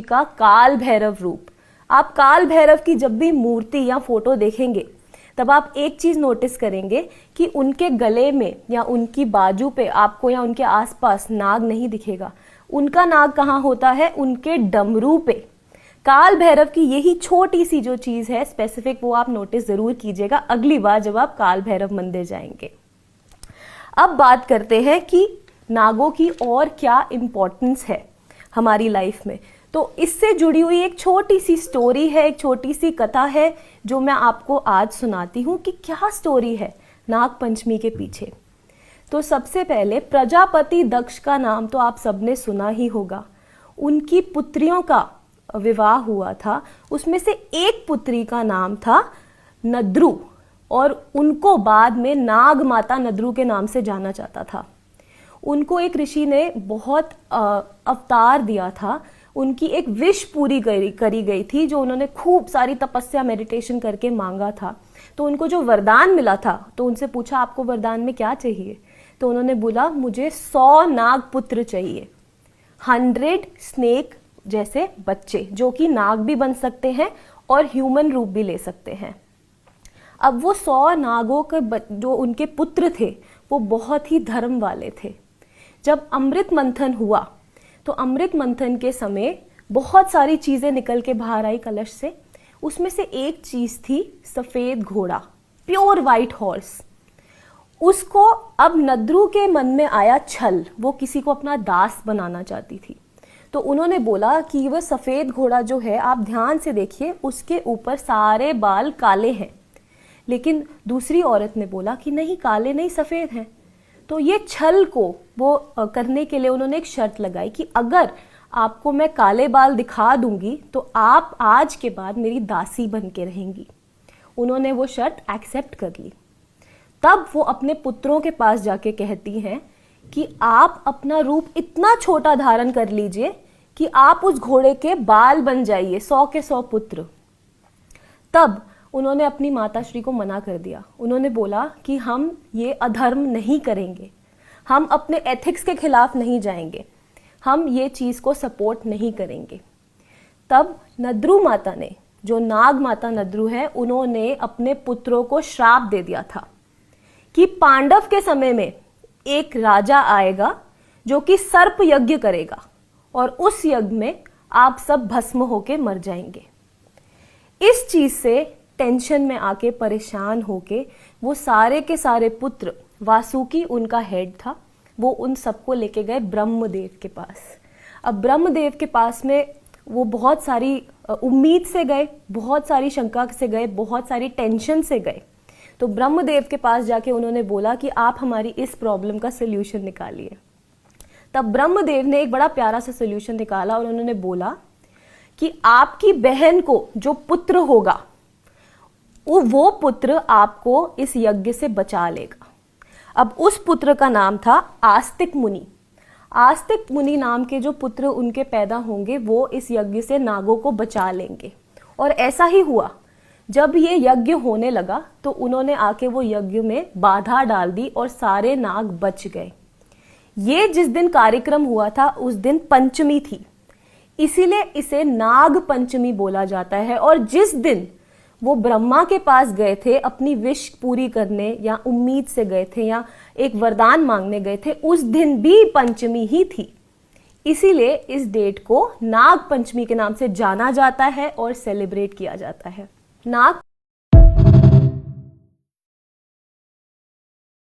का काल भैरव रूप। आप काल भैरव की जब भी मूर्ति या फोटो देखेंगे तब आप एक चीज नोटिस करेंगे कि उनके गले में या उनकी बाजू पे आपको या उनके आसपास नाग नहीं दिखेगा। उनका नाग कहाँ होता है? उनके डमरू पे। काल भैरव की यही छोटी सी जो चीज है स्पेसिफिक, वो आप नोटिस जरूर कीजिएगा अगली बार जब आप काल भैरव मंदिर जाएंगे। अब बात करते हैं कि नागों की और क्या इंपॉर्टेंस है हमारी लाइफ में। तो इससे जुड़ी हुई एक छोटी सी स्टोरी है, एक छोटी सी कथा है जो मैं आपको आज सुनाती हूँ कि क्या स्टोरी है नाग पंचमी के पीछे। तो सबसे पहले प्रजापति दक्ष का नाम तो आप सबने सुना ही होगा। उनकी पुत्रियों का विवाह हुआ था, उसमें से एक पुत्री का नाम था नद्रु और उनको बाद में नाग माता नद्रु के नाम से जाना जाता था। उनको एक ऋषि ने बहुत अवतार दिया था, उनकी एक विश पूरी करी गई थी जो उन्होंने खूब सारी तपस्या मेडिटेशन करके मांगा था। तो उनको जो वरदान मिला था, तो उनसे पूछा आपको वरदान में क्या चाहिए? तो उन्होंने बोला मुझे 100 नाग पुत्र चाहिए, 100 स्नेक जैसे बच्चे जो कि नाग भी बन सकते हैं और ह्यूमन रूप भी ले सकते हैं। अब वो 100 नागों के जो उनके पुत्र थे वो बहुत ही धर्म वाले थे। जब अमृत मंथन हुआ तो अमृत मंथन के समय बहुत सारी चीजें निकल के बाहर आई कलश से। उसमें से एक चीज थी सफेद घोड़ा, प्योर वाइट हॉर्स। उसको अब नद्रु के मन में आया छल, वो किसी को अपना दास बनाना चाहती थी। तो उन्होंने बोला कि वह सफेद घोड़ा जो है आप ध्यान से देखिए, उसके ऊपर सारे बाल काले हैं। लेकिन दूसरी औरत ने बोला कि नहीं, काले नहीं, सफेद हैं। तो ये छल को वो करने के लिए उन्होंने एक शर्त लगाई कि अगर आपको मैं काले बाल दिखा दूंगी तो आप आज के बाद मेरी दासी बन के रहेंगी। उन्होंने वो शर्त एक्सेप्ट कर ली। तब वो अपने पुत्रों के पास जाके कहती हैं कि आप अपना रूप इतना छोटा धारण कर लीजिए कि आप उस घोड़े के बाल बन जाइए, 100 के 100 पुत्र। तब उन्होंने अपनी माताश्री को मना कर दिया। उन्होंने बोला कि हम ये अधर्म नहीं करेंगे, हम अपने एथिक्स के खिलाफ नहीं जाएंगे, हम ये चीज को सपोर्ट नहीं करेंगे। तब नद्रु माता ने, जो नाग माता नद्रु है, उन्होंने अपने पुत्रों को श्राप दे दिया था कि पांडव के समय में एक राजा आएगा जो कि सर्प यज्ञ करेगा और उस यज्ञ में आप सब भस्म होके मर जाएंगे। इस चीज से टेंशन में आके, परेशान होके वो सारे के सारे पुत्र, वासुकी उनका हेड था, वो उन सबको लेके गए ब्रह्मदेव के पास। अब ब्रह्मदेव के पास में वो बहुत सारी उम्मीद से गए, बहुत सारी शंका से गए, बहुत सारी टेंशन से गए। तो ब्रह्मदेव के पास जाके उन्होंने बोला कि आप हमारी इस प्रॉब्लम का सोल्यूशन निकालिए। तब ब्रह्मदेव ने एक बड़ा प्यारा सा सोल्यूशन निकाला और उन्होंने बोला कि आपकी बहन को जो पुत्र होगा वो पुत्र आपको इस यज्ञ से बचा लेगा। अब उस पुत्र का नाम था आस्तिक मुनि। आस्तिक मुनि नाम के जो पुत्र उनके पैदा होंगे वो इस यज्ञ से नागों को बचा लेंगे। और ऐसा ही हुआ। जब ये यज्ञ होने लगा तो उन्होंने आके वो यज्ञ में बाधा डाल दी और सारे नाग बच गए। ये जिस दिन कार्यक्रम हुआ था उस दिन पंचमी थी, इसीलिए इसे नाग पंचमी बोला जाता है। और जिस दिन वो ब्रह्मा के पास गए थे अपनी विश पूरी करने या उम्मीद से गए थे या एक वरदान मांगने गए थे, उस दिन भी पंचमी ही थी। इसीलिए इस डेट को नाग पंचमी के नाम से जाना जाता है और सेलिब्रेट किया जाता है। नाग